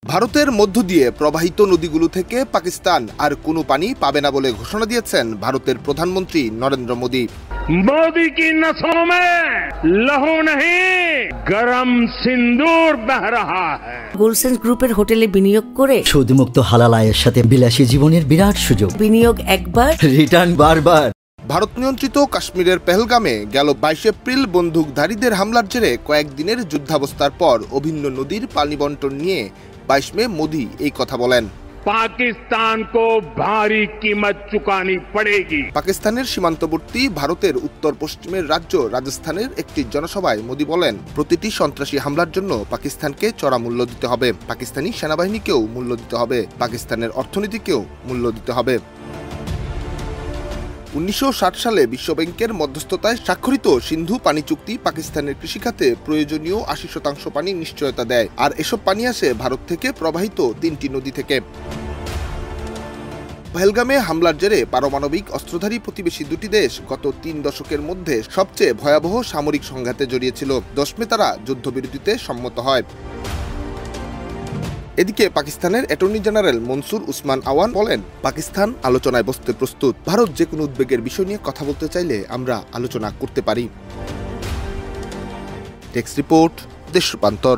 ভারতের মধ্য দিয়ে প্রবাহিত নদীগুলো থেকে পাকিস্তান আর কোনো পানি পাবে না বলে ঘোষণা দিয়েছেন ভারতের প্রধানমন্ত্রী নরেন্দ্র মোদি। मोदी की नसों में लहू नहीं गरम सिंदूर बह रहा है। গোলসেন্স গ্রুপের হোটেলে বিনিয়োগ করে সুদমুক্ত হালাল আয়ের সাথে বিলাসী জীবনের বিরাট সুযোগ। বিনিয়োগ একবার, রিটার্ন বারবার। ভারত নিয়ন্ত্রিত কাশ্মীরের পেহেলগামে গেল 22 এপ্রিল বন্দুকধারীদের হামলার জেরে কয়েকদিনের যুদ্ধাবস্থার পর অভিন্ন নদীর পানি বন্টন নিয়ে 22 মে মোদি এই কথা বলেন। पाकिस्तान को भारी कीमत चुकानी पड़ेगी। পাকিস্তানের সীমান্তবর্তী ভারতের উত্তর পশ্চিমের রাজ্য রাজস্থানের একটি জনসভায় মোদি বলেন, প্রতিটি সন্ত্রাসী হামলার জন্য পাকিস্তানকে চড়া মূল্য দিতে হবে, পাকিস্তানি সেনাবাহিনীকেও মূল্য দিতে হবে, পাকিস্তানের অর্থনীতিকেও মূল্য দিতে হবে। 1960 সালে বিশ্বব্যাংকের মধ্যস্থতায় স্বাক্ষরিত সিন্ধু পানি চুক্তি পাকিস্তানের কৃষিখাতে প্রয়োজনীয় 80% পানি নিশ্চয়তা দেয়, আর এসব পানি আসে ভারত থেকে প্রবাহিত 3টি নদী থেকে। পহেলগামে হামলার জেরে পারমাণবিক অস্ত্রধারী প্রতিবেশী দুটি দেশ গত 3 দশকের মধ্যে সবচেয়ে ভয়াবহ সামরিক সংঘাতে জড়িয়েছিল। 10 মে তারা যুদ্ধবিরতিতে সম্মত হয়। এদিকে পাকিস্তানের অ্যাটর্নি জেনারেল মনসুর উসমান আওয়ান বলেন, পাকিস্তান আলোচনায় বসতে প্রস্তুত। ভারত যে কোনো উদ্বেগের বিষয় নিয়ে কথা বলতে চাইলে আমরা আলোচনা করতে পারি। টেক্সট রিপোর্ট, দেশ রূপান্তর।